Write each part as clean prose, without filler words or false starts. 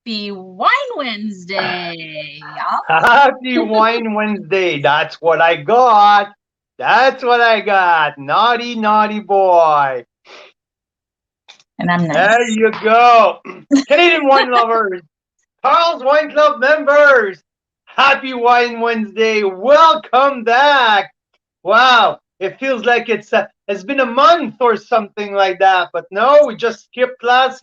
happy Wine Wednesday, y'all. Happy Wine Wednesday. That's what I got. That's what I got. Naughty, naughty boy. And I'm There nice. you go. Canadian wine lovers, Carl's Wine Club members. Happy Wine Wednesday. Welcome back. Wow. It feels like it's been a month or something like that. But no, we just skipped last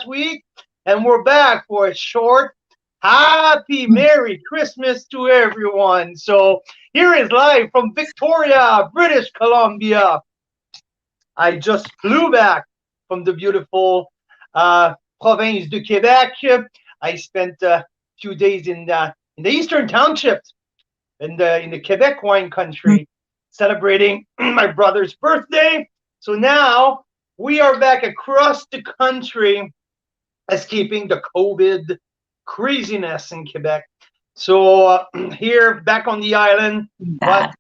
week and we're back for a short happy Merry Christmas to everyone. So here is live from Victoria, British Columbia. I just flew back from the beautiful province de Quebec. I spent a few days in the Eastern Townships in the Quebec wine country, celebrating my brother's birthday. So now we are back across the country, escaping the COVID craziness in Quebec. So here back on the island, what, Bad.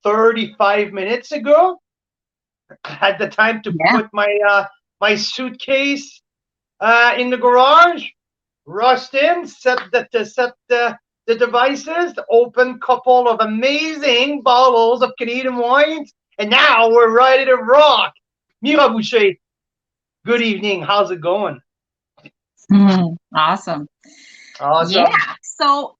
35 minutes ago, I had the time to Yeah. put my suitcase in the garage, rushed in, set the devices, open couple of amazing bottles of Canadian wines, and now we're ready to rock. Mira Boucher, good evening. How's it going? Awesome. Yeah. Awesome. So,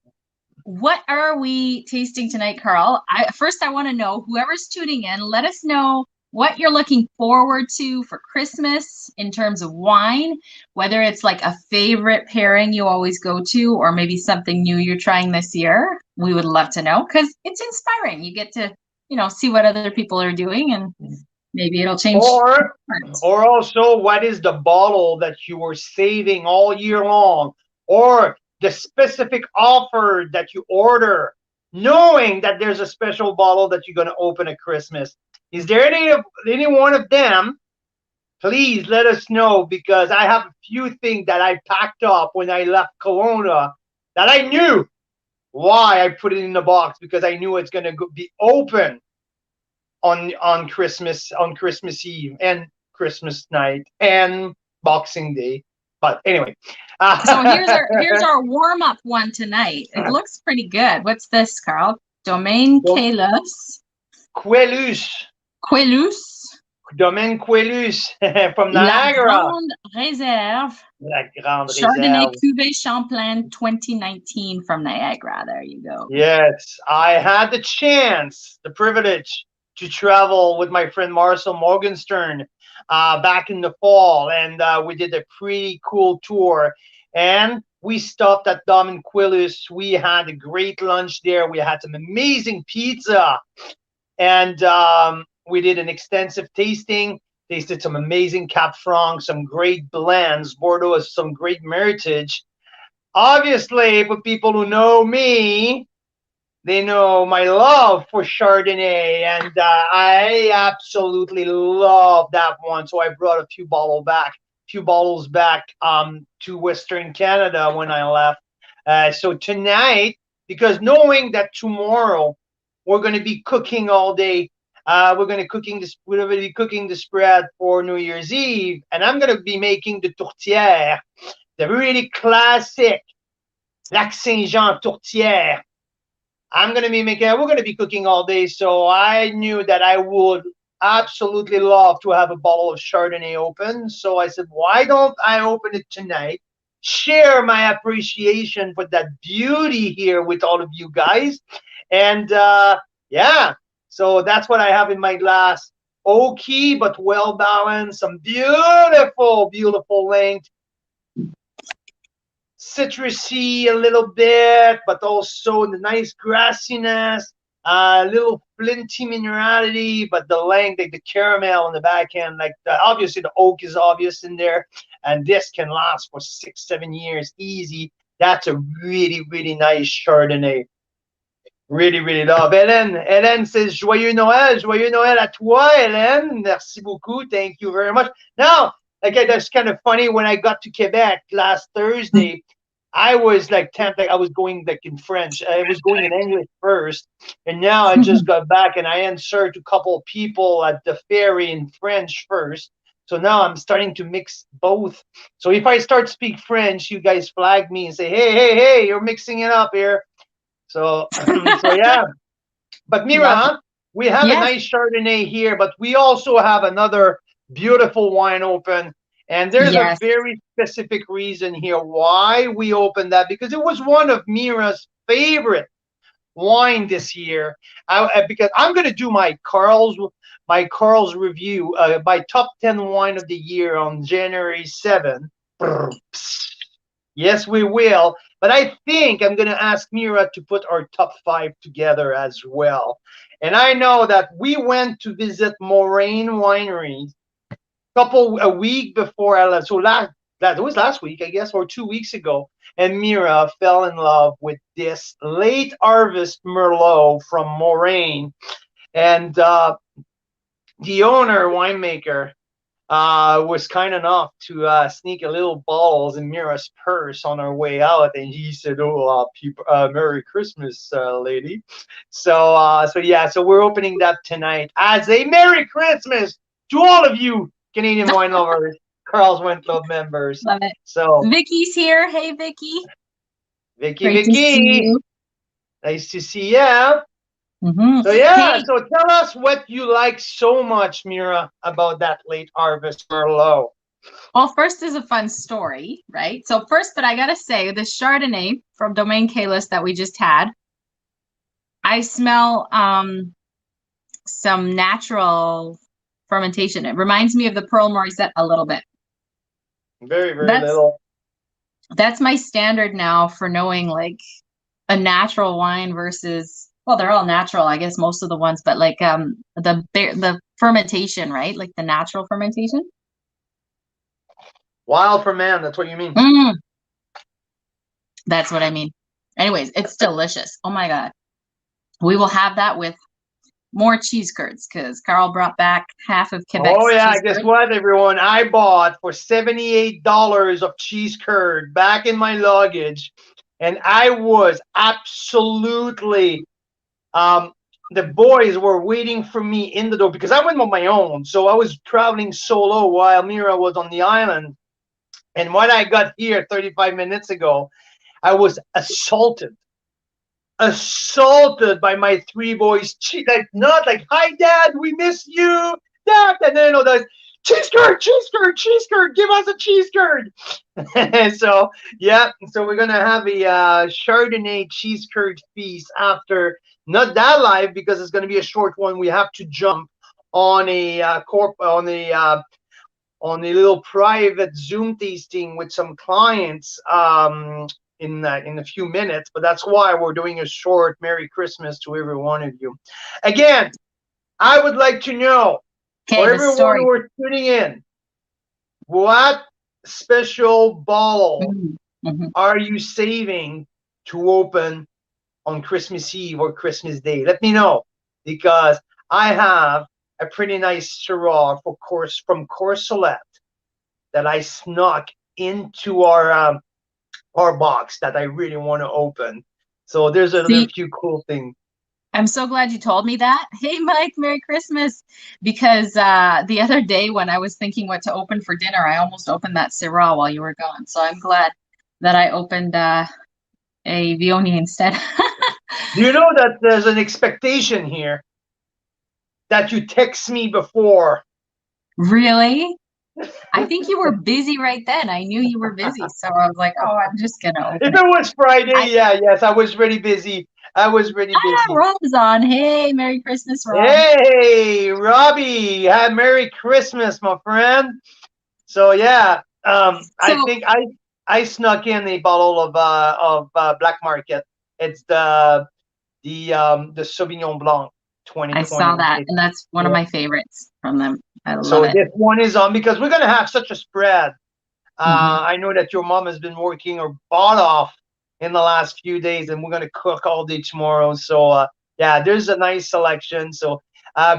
what are we tasting tonight, Carl? I want to know, whoever's tuning in, let us know what you're looking forward to for Christmas in terms of wine, whether it's like a favorite pairing you always go to, or maybe something new you're trying this year. We would love to know, because it's inspiring. You get to, see what other people are doing, and maybe it'll change. Or or also, what is the bottle that you were saving all year long, or the specific offer that you order, knowing that there's a special bottle that you're going to open at Christmas? Is there any one of them? Please let us know, because I have a few things that I packed up when I left Kelowna that I knew why I put it in the box, because I knew it's going to be open on Christmas Eve and Christmas night and Boxing Day. But anyway, So here's our warm-up one tonight. It looks pretty good. What's this, Carl? Domaine Quelus. Quelus. Domaine Quelus from La Niagara. Grande Réserve. La Grande Chardonnay Réserve. Cuvée Champlain 2019 from Niagara. There you go. Yes, I had the chance, the privilege to travel with my friend Marcel Morgenstern back in the fall, and we did a pretty cool tour. And we stopped at Domaine Quelus. We had a great lunch there. We had some amazing pizza, and we did an extensive tasting. Tasted some amazing Cap Franc, some great blends. Bordeaux has some great meritage. Obviously, for people who know me, they know my love for Chardonnay, and I absolutely love that one. So I brought a few bottles back to Western Canada when I left. So tonight, because knowing that tomorrow we're going to be cooking all day, we're going to be cooking the spread for New Year's Eve, and I'm going to be making the tourtière, the really classic Lac Saint Jean tourtière. We're going to be cooking all day, so I knew that I would absolutely love to have a bottle of Chardonnay open. So I said, why don't I open it tonight, share my appreciation for that beauty here with all of you guys, and yeah, so that's what I have in my glass. Oaky, but well balanced, some beautiful, beautiful length, citrusy a little bit, but also the nice grassiness, a little flinty minerality, but the length, like the caramel on the back end, obviously the oak is obvious in there, and this can last for 6-7 years easy. That's a really, really nice Chardonnay. Really, really love. Hélène says, Joyeux Noël à toi, Hélène. Merci beaucoup. Thank you very much. Now, okay, that's kind of funny. When I got to Quebec last Thursday, I was tempted. I was going in French. I was going in English first, and now I just got back and I answered to a couple of people at the ferry in French first. So now I'm starting to mix both. So if I start speak French, you guys flag me and say, "Hey, hey, hey, you're mixing it up here." So, so yeah. But Love it. Mira, we have a Yes. nice Chardonnay here, but we also have another beautiful wine open. And there's a Yes. very specific reason here why we opened that, because it was one of Mira's favorite wine this year. Because I'm going to do my Carl's review, my top 10 wine of the year on January 7th. Yes, we will. But I think I'm going to ask Mira to put our top five together as well. And I know that we went to visit Morraine Winery a week before I left. So that was last week, I guess, or 2 weeks ago. And Mira fell in love with this late harvest Merlot from Morraine. And the owner, winemaker, was kind enough to sneak a little bottles in Mira's purse on our way out, and he said, "Oh, Merry Christmas, lady." So yeah, so we're opening that tonight as a Merry Christmas to all of you Canadian wine lovers, Carl's Wine Club members. Love it. So, Vicky's here. Hey, Vicky. Vicky, Great to see Vicky, you. nice to see ya. So yeah, Hey, so tell us what you like so much, Mira, about that late harvest Merlot. well, first is a fun story, right? So first, but I gotta say, the Chardonnay from Domaine Kalis that we just had, I smell some natural fermentation. It reminds me of the Pearl Morissette a little bit. Very, very That's little. that's my standard now for knowing like a natural wine versus, well, they're all natural, I guess most of the ones, but like the fermentation, right? Like the natural fermentation. Wild for man, that's what you mean. Mm, that's what I mean. Anyways, it's delicious. Oh my God. We will have that with more cheese curds because Carl brought back half of Oh Quebec's yeah, cheese guess curds. what, everyone? I bought for $78 of cheese curd back in my luggage, and I was absolutely the boys were waiting for me in the door because I went on my own. So I was traveling solo while Mira was on the island. And when I got here 35 minutes ago, I was assaulted by my three boys. Like, not like, "Hi, Dad, we miss you, Dad." And then, the cheese curd, cheese curd, cheese curd, give us a cheese curd. So, yeah, so we're going to have a Chardonnay cheese curd feast after, not that live because it's going to be a short one. We have to jump on a little private Zoom tasting with some clients in a few minutes. But that's why we're doing a short Merry Christmas to every one of you. Again, I would like to know, for Okay, the everyone story. who are tuning in, what special bottle Mm-hmm. are you saving to open on Christmas Eve or Christmas Day? Let me know, because I have a pretty nice Syrah from Corsolet that I snuck into our box that I really want to open. So there's a See, few cool things. I'm so glad you told me that. Hey, Mike, Merry Christmas. Because the other day when I was thinking what to open for dinner, I almost opened that Syrah while you were gone. So I'm glad that I opened a Viognier instead. Do you know that there's an expectation here that you text me before? Really? I think you were busy right then. I knew you were busy. So I was like, oh, I'm just gonna If open it it. was Friday, I yeah, yes, I was really busy. I was really busy. Rob's on. Hey, Merry Christmas, Rob. Hey, Robbie, Merry Christmas, my friend. So yeah, I So think I snuck in a bottle of Black Market. It's the Sauvignon Blanc I saw 2020. that, and that's one of Yeah. my favorites from them. I love So it. this one is on because we're gonna have such a spread. Hmm. I know that your mom has been working or bought off in the last few days, and we're gonna cook all day tomorrow. So yeah, there's a nice selection. So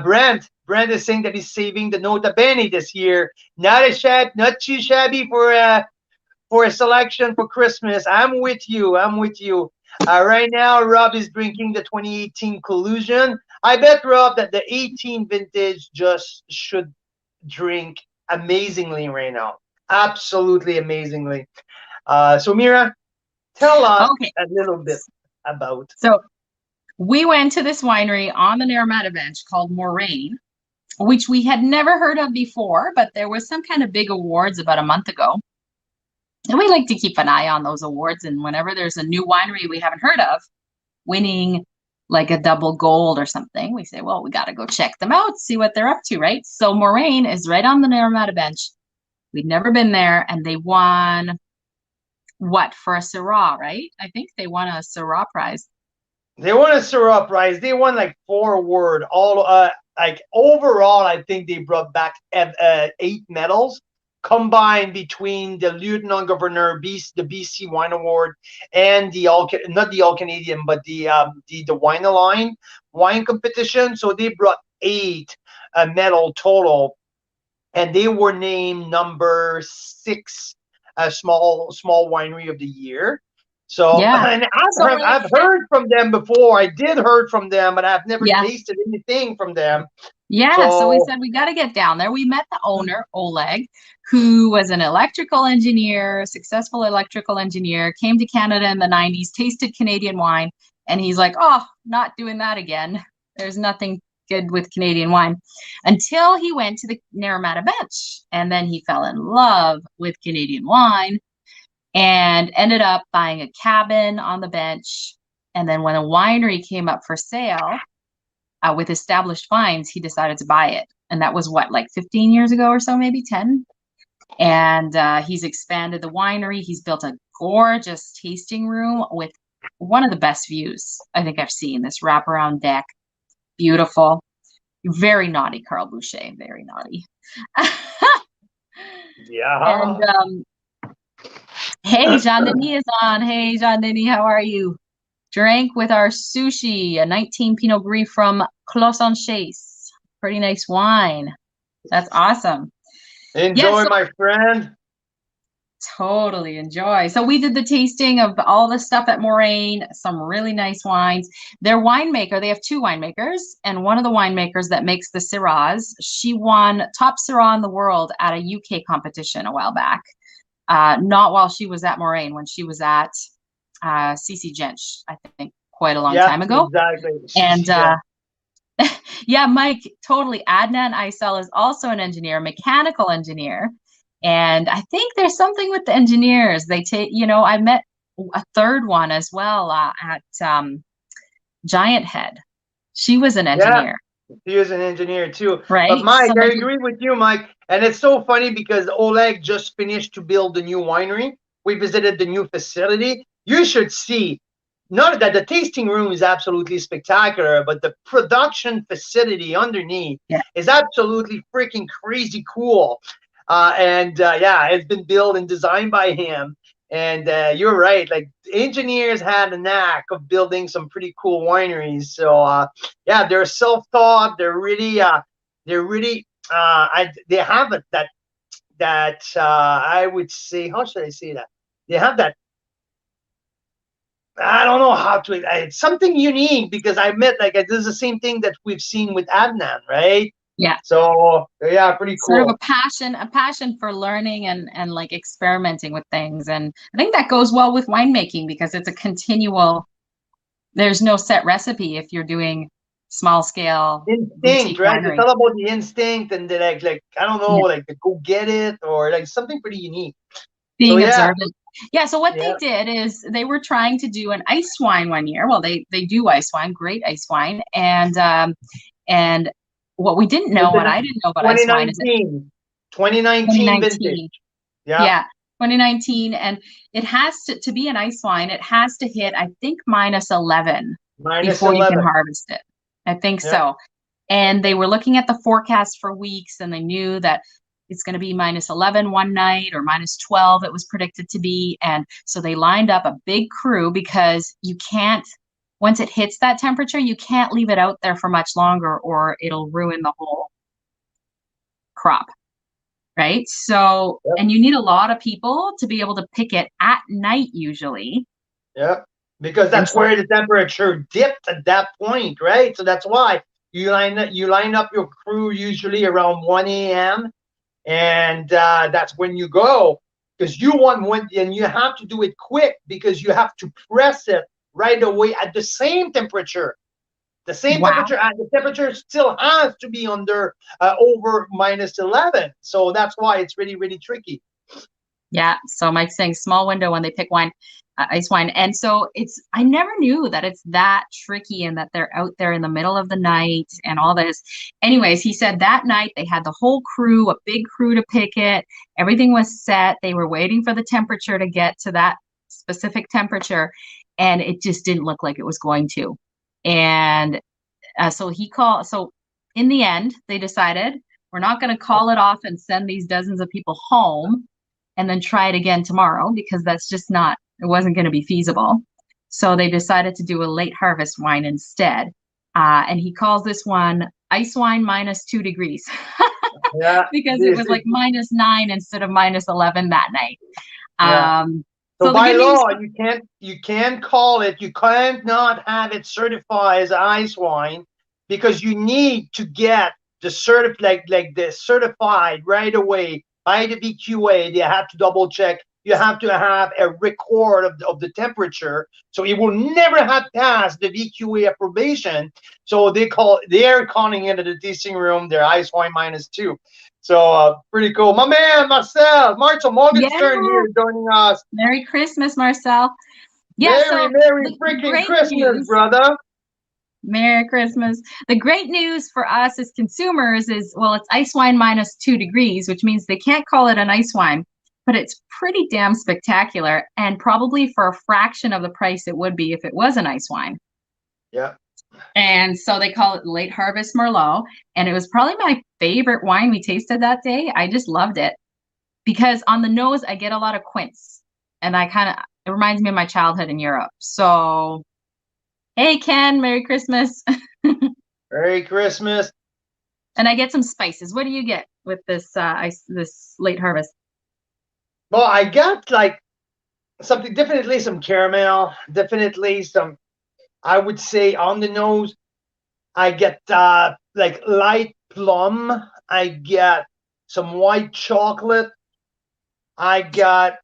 Brent is saying that he's saving the Nota Bene this year. Not too shabby for a selection for Christmas. I'm with you. I'm with you. Right now, Rob is drinking the 2018 Collusion. I bet, Rob, that the 18 vintage just should drink amazingly right now. Absolutely amazingly. So Mira, tell us Okay. a little bit about. So we went to this winery on the Naramata Bench called Morraine, which we had never heard of before, but there was some kind of big awards about a month ago. And we like to keep an eye on those awards. And whenever there's a new winery we haven't heard of winning like a double gold or something, we say, well, we got to go check them out, see what they're up to, right? So Morraine is right on the Naramata Bench. We'd never been there, and they won what for a Syrah, right? I think they won a Syrah prize. They won a Syrah prize. They won like 4 awards. All like overall, I think they brought back 8 medals combined between the Lieutenant Governor, the BC Wine Award, and the not the All Canadian, but the Wine Line wine competition. So they brought 8 medal total, and they were named number 6 small winery of the year. So, Yeah. and So we're like, I've heard from them before. I did heard from them, but I've never yeah. tasted anything from them. Yeah, so we So said we got to get down there. We met the owner, Oleg, who was an electrical engineer, successful electrical engineer, came to Canada in the 90s, tasted Canadian wine, and he's like, oh, not doing that again. There's nothing good with Canadian wine until he went to the Naramata Bench. And then he fell in love with Canadian wine and ended up buying a cabin on the bench. And then when a winery came up for sale, with established vines, he decided to buy it. And that was what, like 15 years ago or so, maybe 10. And he's expanded the winery. He's built a gorgeous tasting room with one of the best views I think I've seen. This wraparound deck, beautiful. Very naughty, Carl Boucher, very naughty. yeah. And hey, Jean Denis is on. Hey, Jean Denis, how are you? Drank with our sushi, a 19 Pinot Gris from Clos en Chase. Pretty nice wine. That's awesome. Enjoy, my friend. Totally enjoy. So we did the tasting of all the stuff at Morraine, some really nice wines. Their winemaker, they have 2 winemakers, and one of the winemakers that makes the Syrahs, she won top Syrah in the world at a UK competition a while back. Not while she was at Morraine, when she was at CC Gench, I think quite a long time ago. Exactly. And yeah, Mike, totally. Adnan Aysel is also an engineer, mechanical engineer. And I think there's something with the engineers. They take, I met a third one as well at Giant Head. She was an engineer. He is an engineer too. Right. But Mike, I agree with you, Mike. And it's so funny because Oleg just finished to build the new winery. We visited the new facility. You should see, not that the tasting room is absolutely spectacular, but the production facility underneath is absolutely freaking crazy cool. It's been built and designed by him. And you're right, like engineers had a knack of building some pretty cool wineries. So they're self-taught. They're really they have it that I would say, how should I say that? They have that. I don't know how to. It's something unique because I met this is the same thing that we've seen with Adnan, right? Yeah. So pretty cool. Sort of a passion for learning and like experimenting with things. And I think that goes well with winemaking because it's a continual, there's no set recipe if you're doing small scale instinct, right? Winery. It's all about the instinct and the like I don't know, like the go get it or like something pretty unique. Being observant. Yeah, so what they did is they were trying to do an ice wine one year. Well, they do ice wine, great ice wine. And what we didn't know, what I didn't know about ice wine is 2019 vintage. Yeah, 2019. And it has to be an ice wine, it has to hit, I think, -11 before you can harvest it. I think so. And they were looking at the forecast for weeks, and they knew that it's going to be -11 one night or -12 it was predicted to be. And so they lined up a big crew because you can't, once it hits that temperature, you can't leave it out there for much longer or it'll ruin the whole crop. Right? So, and you need a lot of people to be able to pick it at night usually. Yeah, because that's where the temperature dipped at that point, right? So that's why you line up your crew usually around 1 a.m. and that's when you go, because you want one, and you have to do it quick because you have to press it right away at the same temperature. The same Wow. temperature, and the temperature still has to be under over -11. So that's why it's really, really tricky. Yeah. So Mike's saying small window when they pick wine, ice wine. And so I never knew that it's that tricky and that they're out there in the middle of the night and all this. Anyways, he said that night they had the whole crew, a big crew to pick it. Everything was set. They were waiting for the temperature to get to that specific temperature. And it just didn't look like it was going to. And so in the end, they decided we're not going to call it off and send these dozens of people home and then try it again tomorrow because that's just not, it wasn't going to be feasible. So they decided to do a late harvest wine instead. And he calls this one ice wine -2 degrees Yeah, because it this was is, like -9 instead of -11 that night. yeah. So So the by good news, law, you can't call it, you can't not have it certified as ice wine, because you need to get the like the certified right away by the VQA. They have to double check. You have to have a record of the temperature, so it will never have passed the VQA approbation. So they're calling it at the tasting room their ice wine -2. So pretty cool. My man Marshall yeah, Morgenstern here joining us. Merry Christmas, Marcel. Yeah, Merry, so Merry the freaking great Christmas, news, brother. Merry Christmas. The great news for us as consumers is, well, it's ice wine -2 degrees, which means they can't call it an ice wine, but it's pretty damn spectacular and probably for a fraction of the price it would be if it was an ice wine. Yeah. And so they call it late harvest Merlot. And it was probably my favorite wine we tasted that day. I just loved it because on the nose, I get a lot of quince and it reminds me of my childhood in Europe. So, hey, Ken, Merry Christmas. Merry Christmas. And I get some spices. What do you get with this late harvest? Well, I got like something, definitely some caramel, definitely some, I would say on the nose, I get like light plum. I get some white chocolate. I got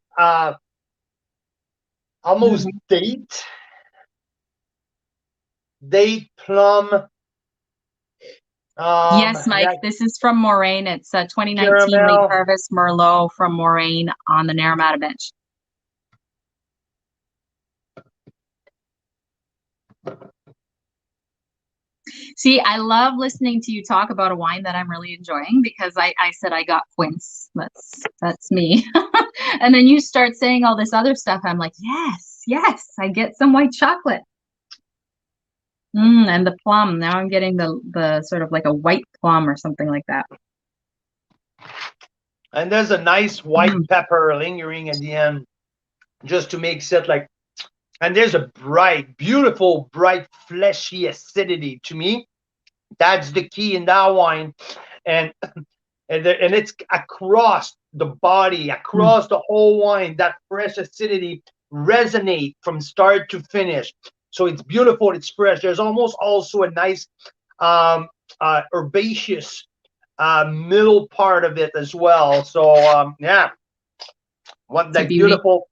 almost Mhm. date plum. Yes, Mike, Yeah, this is from Morraine. It's a 2019 late caramel. harvest Merlot from Morraine on the Naramata bench. See, I love listening to you talk about a wine that I'm really enjoying because I said I got quince. That's me. And then you start saying all this other stuff. I'm like, yes, yes, I get some white chocolate. And the plum. Now I'm getting the sort of like a white plum or something like that. And there's a nice white Mm. pepper lingering at the end, just to make it like, and there's a bright, beautiful, bright, fleshy acidity to me. That's the key in that wine. And and it's across the body, Mm. across the whole wine. That fresh acidity resonate from start to finish. So it's beautiful. It's fresh. There's almost also a nice herbaceous middle part of it as well. So yeah, what It's a like beauty. beautiful.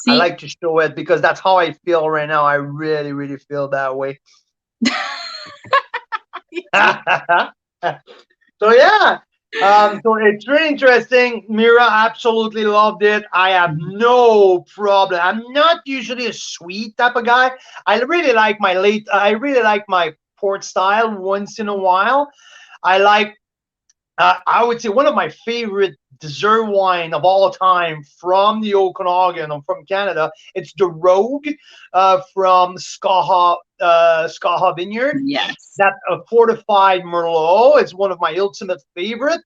I See, like to show it because that's how I feel right now. I really, really feel that way. So yeah, so it's really interesting. Mira absolutely loved it. I have no problem. I'm not usually a sweet type of guy. I really like my port style once in a while. I like I would say one of my favorite dessert wine of all time from the Okanagan. I'm from Canada. It's the Rogue from Skaha Vineyard. yes. That's a fortified Merlot. It's one of my ultimate favorite.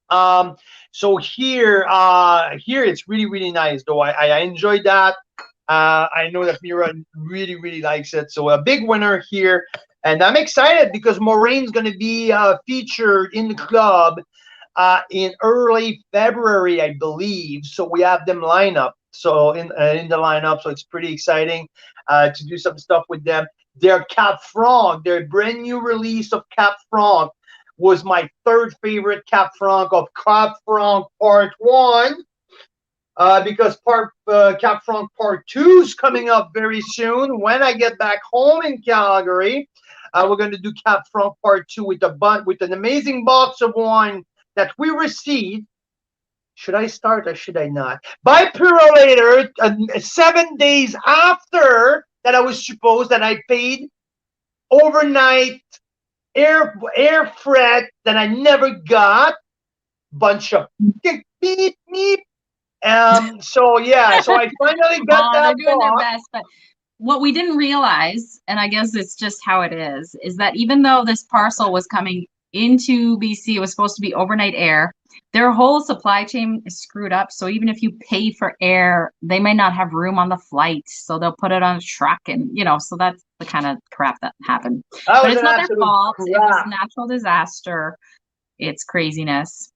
Um, so here it's really, really nice though. I enjoyed that. I know that Mira really, really likes it. So a big winner here. And I'm excited because Morraine's going to be featured in the club in early February, I believe. So we have them line up. So in the lineup, so it's pretty exciting to do some stuff with them. Their Cap Franc, their brand new release of Cap Franc, was my third favorite Cap Franc of Cap Franc Part 1. Because Cap Franc Part 2 is coming up very soon. When I get back home in Calgary, we're going to do Cap Franc Part 2 with an amazing box of wine that we received. Should I start or should I not? By Purolator, 7 days after that I was supposed that I paid overnight air freight that I never got. Bunch of beep, beep. So yeah, so I finally got that they're doing their box. best, but what we didn't realize, and I guess it's just how it is that even though this parcel was coming into BC, it was supposed to be overnight air, their whole supply chain is screwed up. So even if you pay for air, they may not have room on the flight. So they'll put it on a truck and, so that's the kind of crap that happened. That But was it's an not their absolute fault. It was crap. a natural disaster. It's craziness.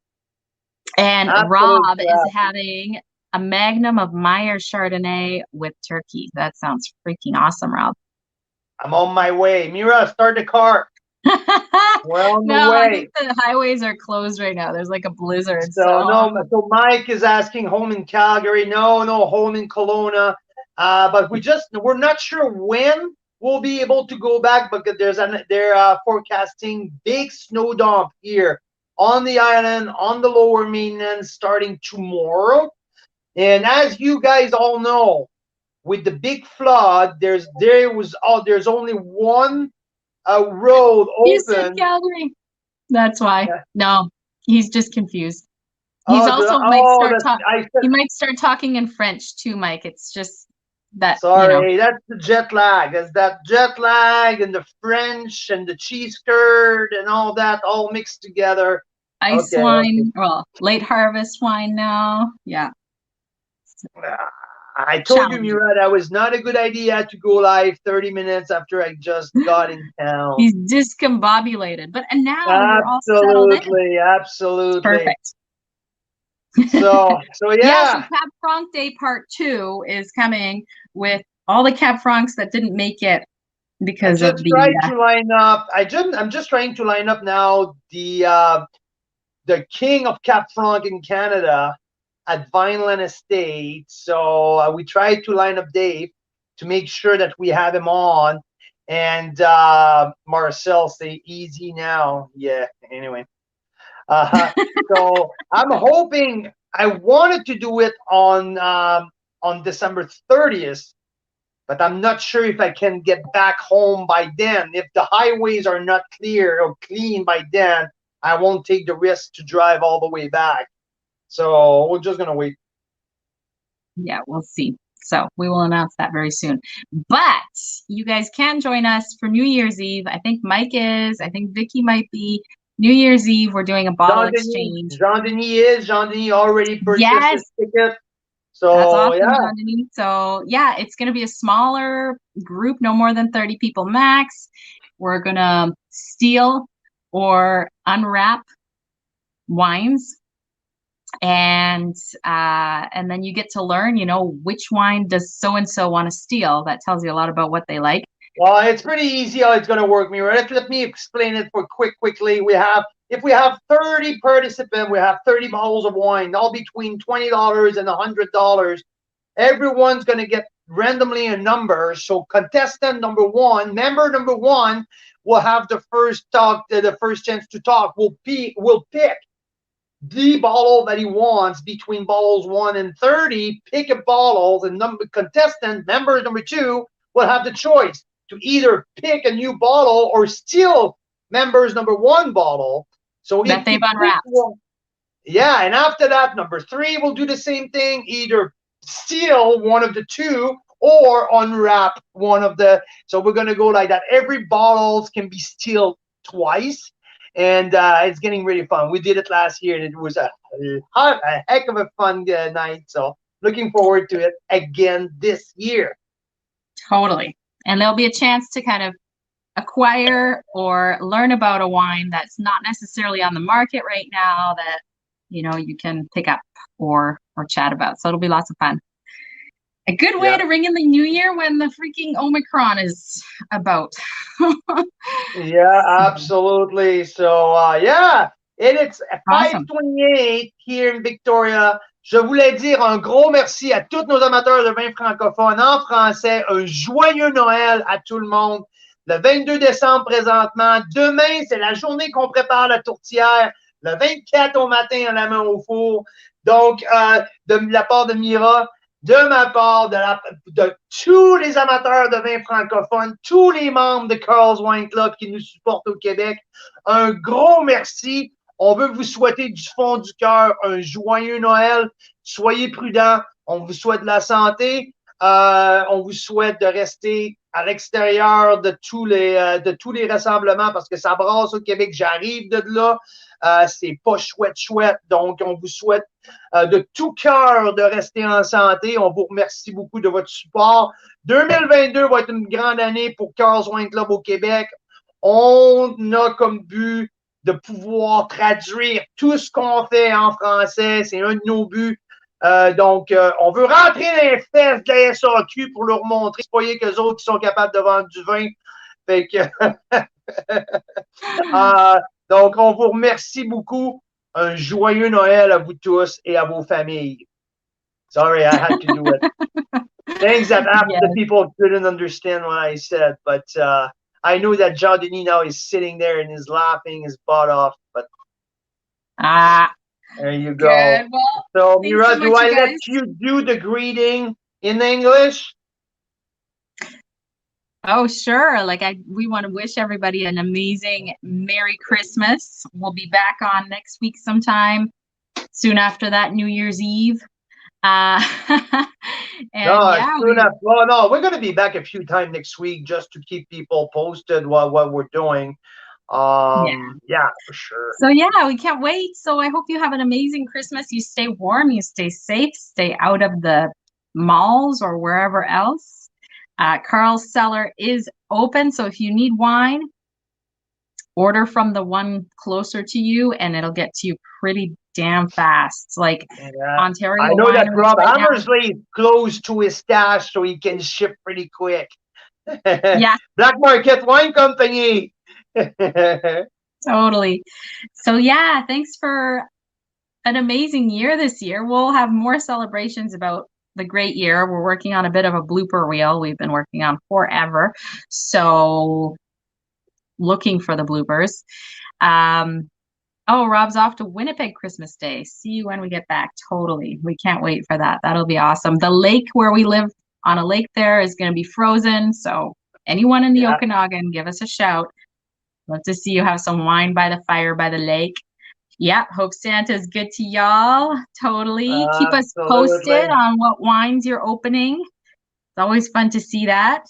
And Absolute Rob crap. is having a magnum of Meyer Chardonnay with turkey. That sounds freaking awesome, Rob. I'm on my way. Mira, start the car. We're on the No, I way. think the highways are closed right now. There's like a blizzard. So no, so Mike is asking home in Calgary. No, home in Kelowna. But we're not sure when we'll be able to go back because they're forecasting big snow dump here on the island, on the Lower Mainland, starting tomorrow. And as you guys all know, with the big flood, there's only one road You said open. Calgary. That's why. Yeah. No, he's just confused. He's he might start talking in French too, Mike. It's just that. Sorry, that's the jet lag. There's that jet lag and the French and the cheese curd and all that all mixed together. Ice wine, well, late harvest wine now. Yeah. I told you, Mira, that was not a good idea to go live 30 minutes after I just got in town. He's discombobulated, but and now you're all settled in. Absolutely. Perfect. So yeah. So Cab Franc Day Part 2 is coming with all the Cab Francs that didn't make it because of the. I'm just trying to line up now the king of Cap Franc in Canada at Vineland Estate. So we tried to line up Dave to make sure that we have him on. And Marcel, say easy now. Yeah, anyway. So I'm hoping, I wanted to do it on December 30th, but I'm not sure if I can get back home by then. If the highways are not clear or clean by then, I won't take the risk to drive all the way back. So we're just going to wait. Yeah, we'll see. So we will announce that very soon. But you guys can join us for New Year's Eve. I think Mike is. I think Vicky might be. New Year's Eve, we're doing a bottle exchange. Jean-Denis already purchased his ticket. So that's awesome, Jean-Denis. So yeah, it's going to be a smaller group, no more than 30 people max. We're going to steal or unwrap wines. And then you get to learn, which wine does so-and-so want to steal. That tells you a lot about what they like. Well, it's pretty easy how it's going to work, Mira. Let me explain it quickly. If we have 30 participants, we have 30 bottles of wine, all between $20 and $100. Everyone's going to get randomly a number. So member number one will have the first chance to talk. We'll pick the bottle that he wants between bottles 1 and 30. Pick a bottle, and member number 2 will have the choice to either pick a new bottle or steal members number 1 bottle. So that they've unwrapped. Yeah, and after that, number 3 will do the same thing, either steal one of the 2 or unwrap one of the. So we're going to go like that. Every bottle can be stealed twice, and it's getting really fun. We did it last year, and it was a heck of a fun night. So looking forward to it again this year. Totally. And there'll be a chance to kind of acquire or learn about a wine that's not necessarily on the market right now that you can pick up or chat about. So it'll be lots of fun. A good way to ring in the new year when the freaking Omicron is about. Yeah, absolutely. So, yeah, and it's Awesome. 5:28 here in Victoria. Je voulais dire un gros merci à tous nos amateurs de vin francophones en français. Un joyeux Noël à tout le monde. Le 22 décembre présentement. Demain, c'est la journée qu'on prépare la tourtière. Le 24 au matin, on la met au four. Donc, de la part de Mira, de ma part, de tous les amateurs de vin francophones, tous les membres de Carl's Wine Club qui nous supportent au Québec, un gros merci. On veut vous souhaiter du fond du cœur un joyeux Noël. Soyez prudents. On vous souhaite de la santé. On vous souhaite de rester à l'extérieur de tous les rassemblements parce que ça brasse au Québec. J'arrive de là. C'est pas chouette. Donc, on vous souhaite de tout cœur de rester en santé. On vous remercie beaucoup de votre support. 2022 va être une grande année pour Carl's Wine Club au Québec. On a comme but de pouvoir traduire tout ce qu'on fait en français. C'est un de nos buts. Donc, on veut rentrer dans les fesses de la SAQ pour leur montrer, voyez qu'eux autres qui sont capables de vendre du vin. Fait que, donc, on vous remercie beaucoup. Un joyeux Noël à vous tous et à vos familles. Sorry, I had to do it. Things that half the people didn't understand what I said, but I know that Jean Denis now is sitting there and is laughing his butt off. But there you go. Good. Well, so Mira, so do I let you do the greeting in English? Oh, sure. Like we want to wish everybody an amazing Merry Christmas. We'll be back on next week sometime soon after that, New Year's Eve. And no, we're going to be back a few times next week just to keep people posted what we're doing. Yeah, for sure. So yeah, we can't wait. So I hope you have an amazing Christmas. You stay warm, you stay safe, stay out of the malls or wherever else. Carl's Cellar is open, so if you need wine, order from the one closer to you and it'll get to you pretty damn fast. Like Ontario. I know that Rob Hammersley close to his stash so he can ship pretty quick. Yeah. Black Market Wine Company. Totally. So yeah, thanks for an amazing year this year. We'll have more celebrations about the great year. We're working on a bit of a blooper reel we've been working on forever. So looking for the bloopers. Oh, Rob's off to Winnipeg Christmas Day. See you when we get back. Totally. We can't wait for that. That'll be awesome. The lake where we live on a lake there is going to be frozen. So anyone in the Okanagan, give us a shout. Love to see you have some wine by the fire by the lake. Yeah, hope Santa's good to y'all. Totally. Keep us posted on what wines you're opening. It's always fun to see that.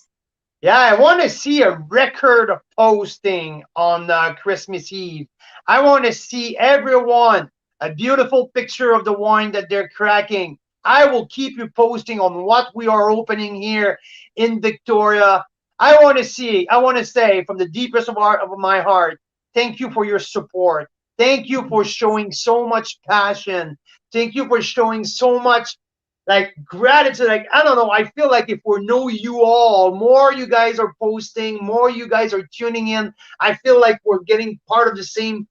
Yeah, I want to see a record posting on Christmas Eve. I want to see everyone a beautiful picture of the wine that they're cracking. I will keep you posting on what we are opening here in Victoria. I want to say from the deepest of my heart, thank you for your support. Thank you for showing so much passion. Thank you for showing so much gratitude. I don't know. I feel like if we know you all, more you guys are posting, more you guys are tuning in. I feel like we're getting part of the same,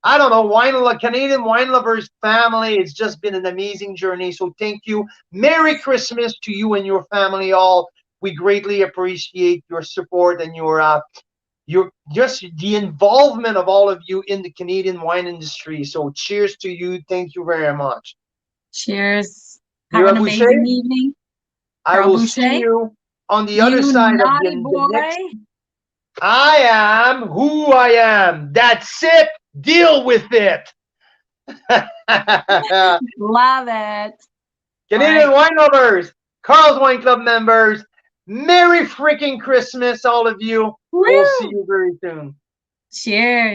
I don't know, Canadian wine lovers family. It's just been an amazing journey. So thank you. Merry Christmas to you and your family all. We greatly appreciate your support and your just the involvement of all of you in the Canadian wine industry. So cheers to you. Thank you very much. Cheers. Have an amazing evening. I will see you on the other side of the next. I am who I am. That's it. Deal with it. Love it. Canadian wine lovers, Carl's Wine Club members, Merry freaking Christmas, all of you. Woo! We'll see you very soon. Cheers.